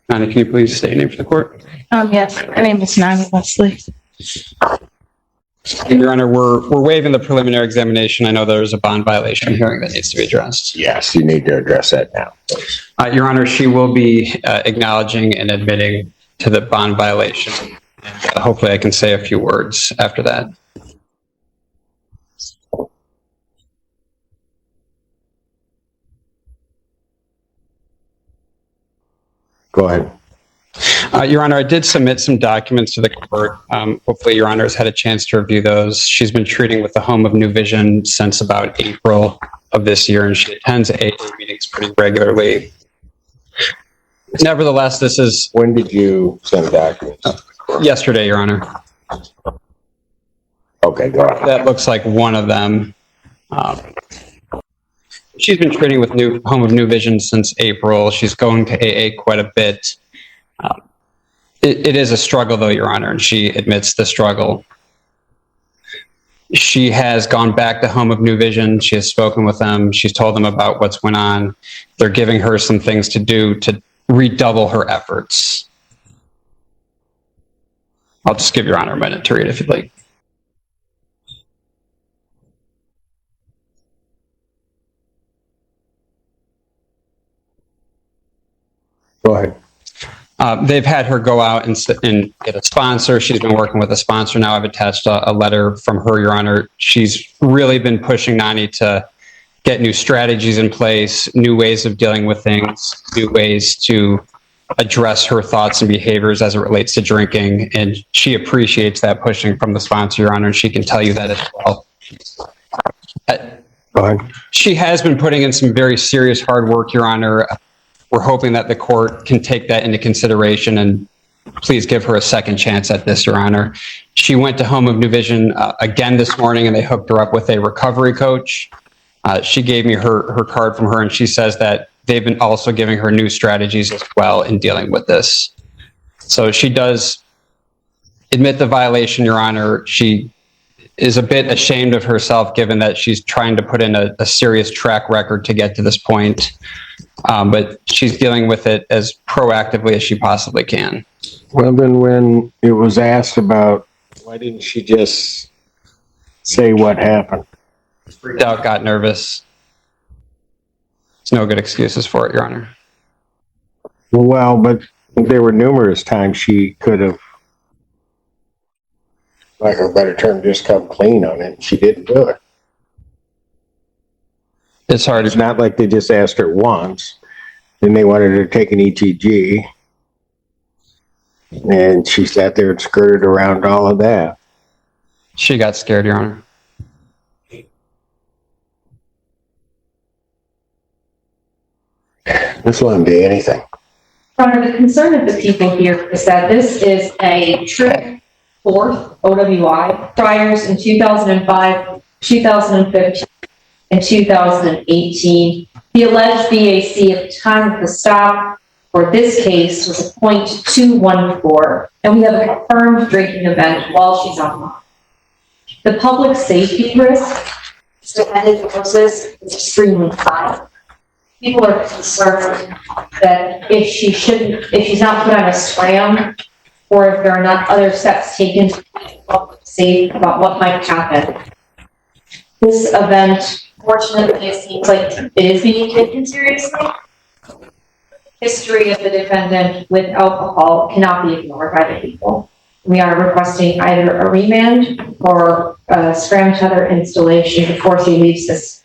Nani, can you please state your name for the court? Yes, my name is Nani Wesley. Your Honor, we're waiving the preliminary examination. I know there's a bond violation hearing that needs to be addressed. Yes, you need to address that now, please. Your Honor, she will be acknowledging and admitting to the bond violation. Hopefully I can say a few words after that. Go ahead. Your Honor, I did submit some documents to the court. Hopefully Your Honor has had a chance to review those. She's been treating with the Home of New Vision since about April of this year, and she attends AA meetings pretty regularly. Nevertheless, this is... When did you send documents? Yesterday, Your Honor. Okay, go ahead. That looks like one of them. She's been treating with Home of New Vision since April. She's going to AA quite a bit. It is a struggle, though, Your Honor, and she admits the struggle. She has gone back to Home of New Vision. She has spoken with them. She's told them about what's going on. They're giving her some things to do to redouble her efforts. I'll just give Your Honor a minute to read if you'd like. Go ahead. They've had her go out and get a sponsor. She's been working with a sponsor now. I've attached a letter from her, Your Honor. She's really been pushing Nani to get new strategies in place, new ways of dealing with things, new ways to address her thoughts and behaviors as it relates to drinking. And she appreciates that pushing from the sponsor, Your Honor, and she can tell you that as well. Go ahead. She has been putting in some very serious hard work, Your Honor. We're hoping that the court can take that into consideration and please give her a second chance at this, Your Honor. She went to Home of New Vision again this morning, and they hooked her up with a recovery coach. She gave me her card from her, and she says that they've been also giving her new strategies as well in dealing with this. So she does admit the violation, Your Honor. She is a bit ashamed of herself, given that she's trying to put in a serious track record to get to this point. But she's dealing with it as proactively as she possibly can. Well, then when it was asked about, why didn't she just say what happened? Freaked out, got nervous. There's no good excuses for it, Your Honor. Well, but there were numerous times she could have, like a better term, just come clean on it. She didn't do it. It's hard. It's not like they just asked her once, then they wanted her to take an ETG, and she sat there and skirted around all of that. She got scared, Your Honor. This wouldn't be anything. Your Honor, the concern of the people here is that this is a true fourth OWI. Priors in 2005, 2015, and 2018. The alleged BAC at the time of the stop for this case was a .214, and we have a confirmed drinking event while she's online. The public safety risk to any process is extremely high. People are concerned that if she's not put on a SRAM, or if there are not other steps taken to keep the public safe about what might happen. This event, fortunately, it seems like it is being taken seriously. History of the defendant with alcohol cannot be ignored by the people. We are requesting either a remand or a SRAM tether installation before she leaves this.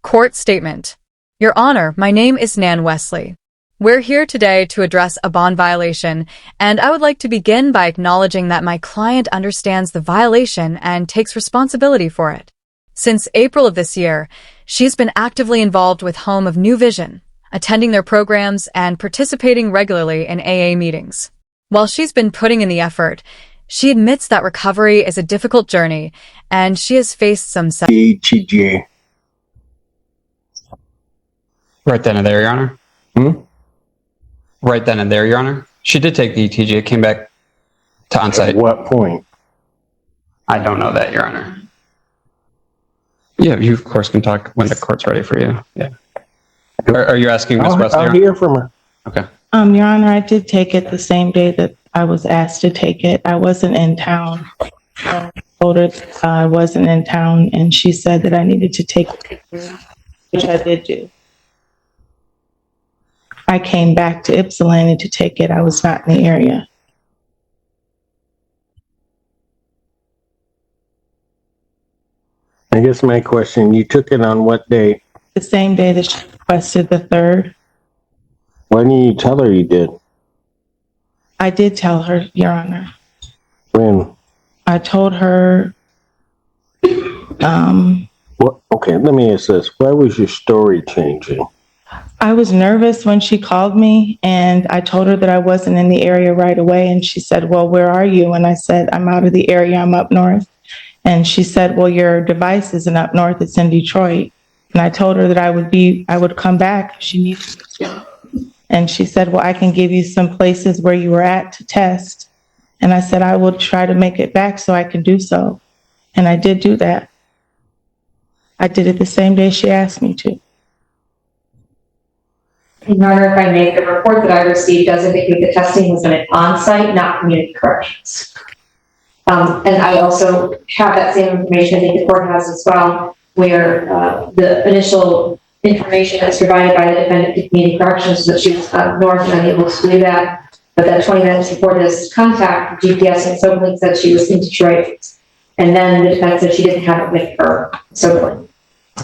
Court statement. Your Honor, my name is Nan Wesley. We're here today to address a bond violation, and I would like to begin by acknowledging that my client understands the violation and takes responsibility for it. Since April of this year, she's been actively involved with Home of New Vision, attending their programs and participating regularly in AA meetings. While she's been putting in the effort, she admits that recovery is a difficult journey, and she has faced some ETG. Right then and there, Your Honor. Right then and there, Your Honor. She did take the ETG. It came back to on-site. At what point? I don't know that, Your Honor. Yeah, you of course can talk when the court's ready for you. Yeah. Are you asking Ms. Wesley? I'll hear from her. Okay. Your Honor, I did take it the same day that I was asked to take it. I wasn't in town. I told her I wasn't in town, and she said that I needed to take it, which I did do. I came back to Ypsilanti to take it. I was not in the area. I guess my question, you took it on what day? The same day that she requested the 3rd. Why didn't you tell her you did? I did tell her, Your Honor. When? I told her, What? Okay, let me ask this. Why was your story changing? I was nervous when she called me, and I told her that I wasn't in the area right away. And she said, well, where are you? And I said, I'm out of the area. I'm up north. And she said, well, your device isn't up north. It's in Detroit. And I told her that I would come back if she needed me to. And she said, well, I can give you some places where you were at to test. And I said, I will try to make it back so I can do so. And I did do that. I did it the same day she asked me to. Your Honor, if I may, the report that I received does indicate the testing was done on-site, not community corrections. And I also have that same information, I think the court has as well, where the initial information that's provided by the defendant to community corrections was that she was up north and unable to do that. But that 20 minutes before this contact, GPS and SoberLink said she was in Detroit. And then the defense said she didn't have it with her, SoberLink.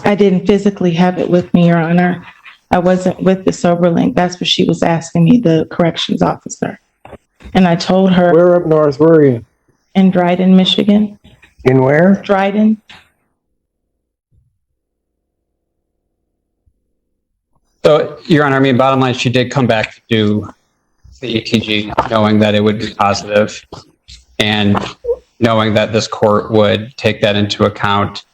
I didn't physically have it with me, Your Honor. I wasn't with the SoberLink. That's what she was asking me, the corrections officer. And I told her. Where up north were you? In Dryden, Michigan. In where? Dryden. So, Your Honor, I mean, bottom line, she did come back to do the ETG knowing that it would be positive and knowing that this court would take that into account.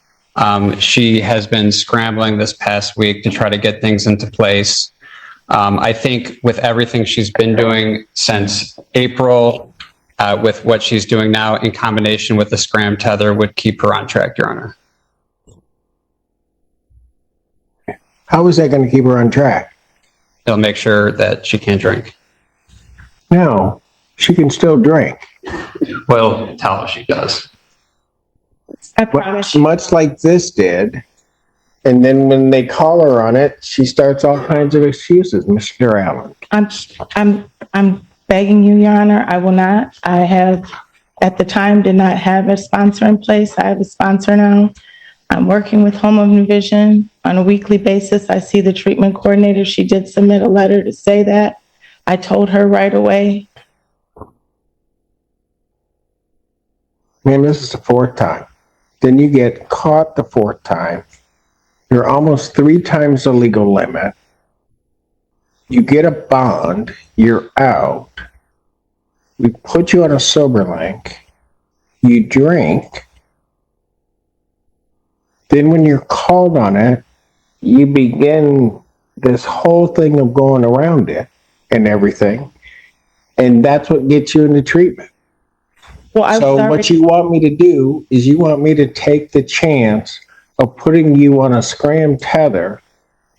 She has been scrambling this past week to try to get things into place. I think with everything she's been doing since April, with what she's doing now in combination with the scram tether would keep her on track, Your Honor. How is that going to keep her on track? It'll make sure that she can't drink. No, she can still drink. Well, tell her she does. I promise you. Much like this did. And then when they call her on it, she starts all kinds of excuses, Mr. Allen. I'm begging you, Your Honor, I will not. I have, at the time, did not have a sponsor in place. I have a sponsor now. I'm working with Home of New Vision on a weekly basis. I see the treatment coordinator. She did submit a letter to say that. I told her right away. Man, this is the 4th time. Then you get caught the 4th time. You're almost 3 times the legal limit. You get a bond. You're out. We put you on a SoberLink. You drink. Then when you're called on it, you begin this whole thing of going around it and everything. And that's what gets you into treatment. Well, So what you want me to do is you want me to take the chance of putting you on a scram tether,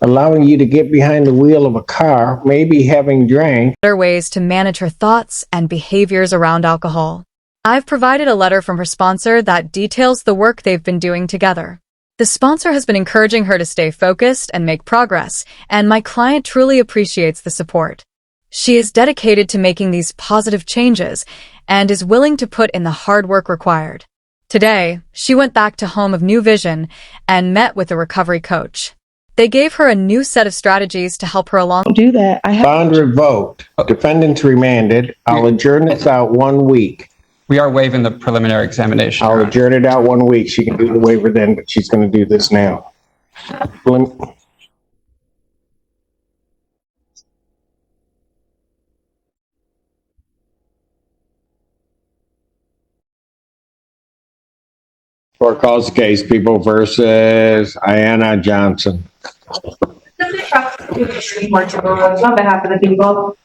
allowing you to get behind the wheel of a car, maybe having drank. Other ways to manage her thoughts and behaviors around alcohol. I've provided a letter from her sponsor that details the work they've been doing together. The sponsor has been encouraging her to stay focused and make progress, and my client truly appreciates the support. She is dedicated to making these positive changes and is willing to put in the hard work required. Today, she went back to Home of New Vision and met with a recovery coach. They gave her a new set of strategies to help her along. do that. I have Bond revoked. Defendant's remanded. I'll adjourn this out 1 week. We are waiving the preliminary examination. I'll adjourn it out 1 week. She can do the waiver then, but she's going to do this now. Court calls the case, People versus Ayanna Johnson. On behalf of the people.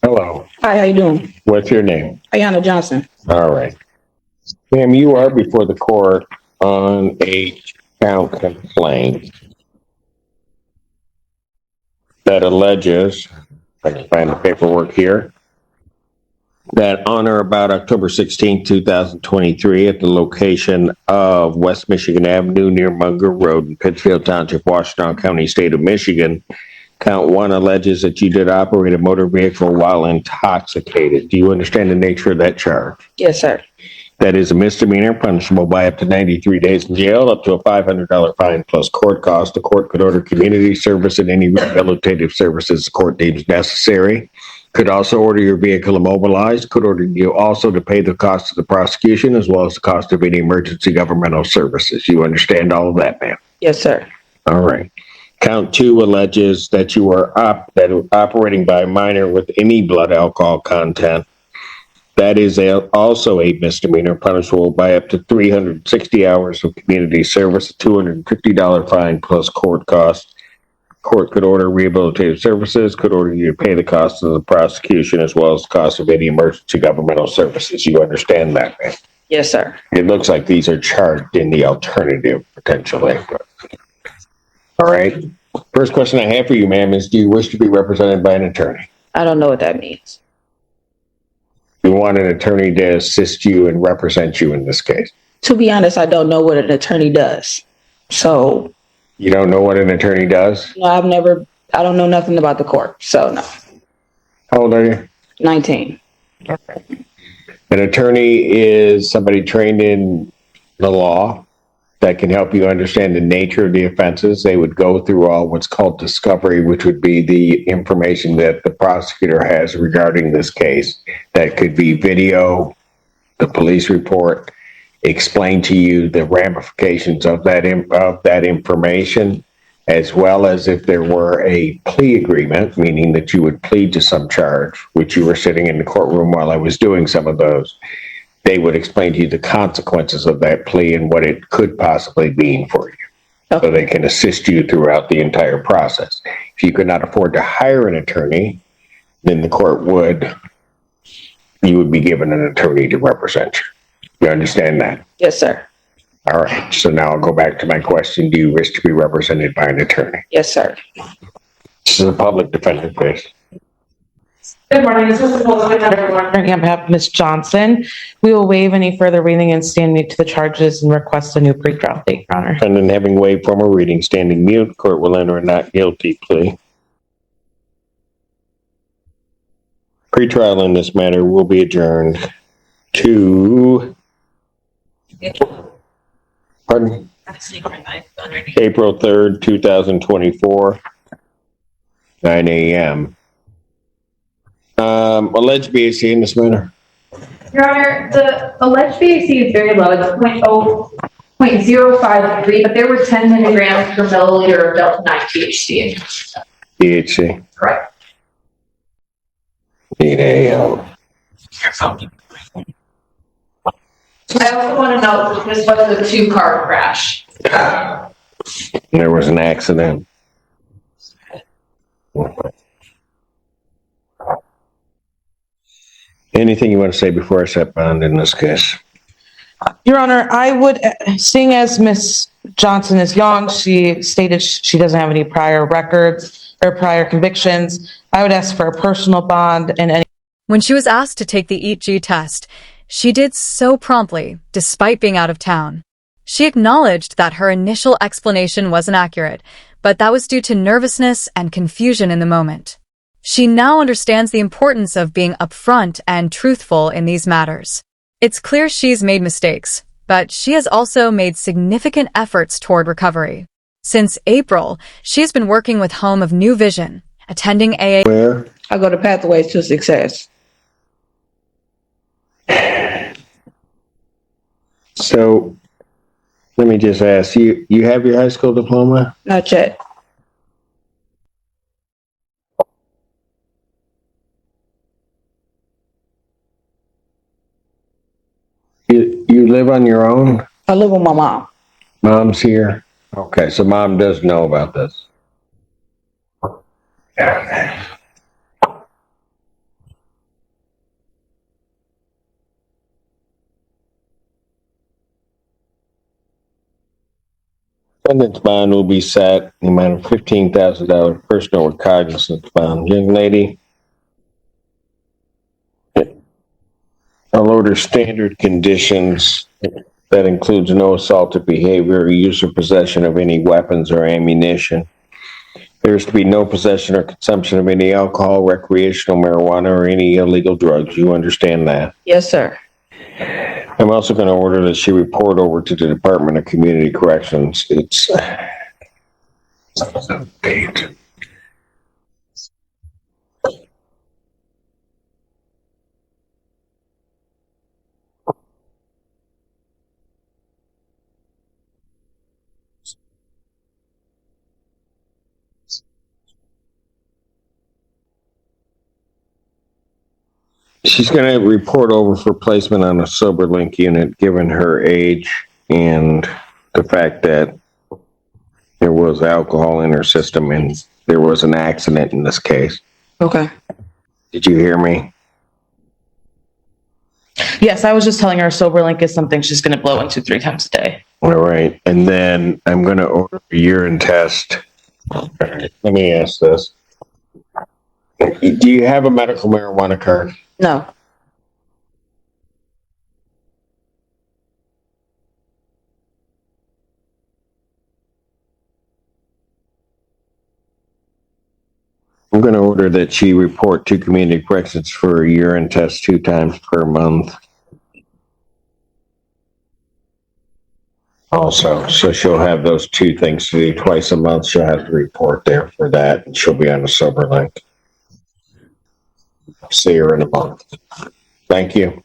Hello. Hi, how you doing? What's your name? Ayanna Johnson. All right. Ma'am, you are before the court on a count complaint that alleges, I can find the paperwork here, that on or about October 16, 2023, at the location of West Michigan Avenue near Munger Road in Pittsfield Township, Washington County, State of Michigan, count one alleges that you did operate a motor vehicle while intoxicated. Do you understand the nature of that charge? Yes, sir. That is a misdemeanor punishable by up to 93 days in jail, up to a $500 fine plus court cost. The court could order community service and any rehabilitative services the court deems necessary. Could also order your vehicle immobilized. Could order you also to pay the cost of the prosecution as well as the cost of any emergency governmental services. You understand all of that, ma'am? Yes, sir. All right. Count two alleges that you are operating by a minor with any blood alcohol content. That is also a misdemeanor punishable by up to 360 hours of community service, a $250 fine plus court costs. Court could order rehabilitative services, could order you to pay the cost of the prosecution as well as the cost of any emergency governmental services. You understand that, man? Yes, sir. It looks like these are charged in the alternative, potentially. All right. First question I have for you, ma'am, is do you wish to be represented by an attorney? I don't know what that means. You want an attorney to assist you and represent you in this case? To be honest, I don't know what an attorney does. So, You don't know what an attorney does? no, I don't know nothing about the court. So, no. How old are you? 19. An attorney is somebody trained in the law that can help you understand the nature of the offenses. They would go through all what's called discovery, which would be the information that the prosecutor has regarding this case. That could be video, the police report, explain to you the ramifications of that information, as well as if there were a plea agreement, meaning that you would plead to some charge, which you were sitting in the courtroom while I was doing some of those. They would explain to you the consequences of that plea and what it could possibly mean for you. So they can assist you throughout the entire process. If you could not afford to hire an attorney, then the court you would be given an attorney to represent you. You understand that? Yes, sir. All right. So now I'll go back to my question. Do you wish to be represented by an attorney? Yes, sir. This is a public defendant case. Good morning, this is Elizabeth Underwood. On behalf of Ms. Johnson, we will waive any further reading and stand mute to the charges and request a new pretrial date, Your Honor. Defendant having waived formal reading, standing mute, court will enter a not guilty plea. Pretrial in this matter will be adjourned to April 3rd, 2024, 9 a.m. Alleged BAC in this matter? Your Honor, the alleged BAC is very low, it's 0.053, but there were 10 milligrams per milliliter of delta-9 THC. THC. Correct. 8 a.m. I also want to note that this was a two-car crash. There was an accident. Anything you want to say before I set bond in this case? Your Honor, I would, seeing as Ms. Johnson is young, she stated she doesn't have any prior records or prior convictions. I would ask for a personal bond and any. When she was asked to take the EEG test, she did so promptly, despite being out of town. She acknowledged that her initial explanation wasn't accurate, but that was due to nervousness and confusion in the moment. She now understands the importance of being upfront and truthful in these matters. It's clear she's made mistakes, but she has also made significant efforts toward recovery. Since April, she's been working with Home of New Vision, attending AA. Where? I go to Pathways to Success. So, let me just ask you, you have your high school diploma? Not yet. You live on your own? I live with my mom. Mom's here? Okay, so mom does know about this. Defendant's bond will be set in the amount of $15,000 personal recognizance bond. Young lady, I'll order standard conditions. That includes no assaultive behavior or use or possession of any weapons or ammunition. There is to be no possession or consumption of any alcohol, recreational marijuana, or any illegal drugs. You understand that? Yes, sir. I'm also going to order that she report over to the Department of Community Corrections. It's 8. She's going to report over for placement on a sober link unit, given her age and the fact that there was alcohol in her system and there was an accident in this case. Okay. Did you hear me? Yes, I was just telling her SoberLink is something she's going to blow into 3 times a day. All right. And then I'm going to order a urine test. All right. Let me ask this. Do you have a medical marijuana card? No. I'm going to order that she report to community corrections for a urine test 2 times per month. Also, so she'll have those 2 things to do twice a month. She'll have to report there for that, and she'll be on the sober link. See her in a month. Thank you.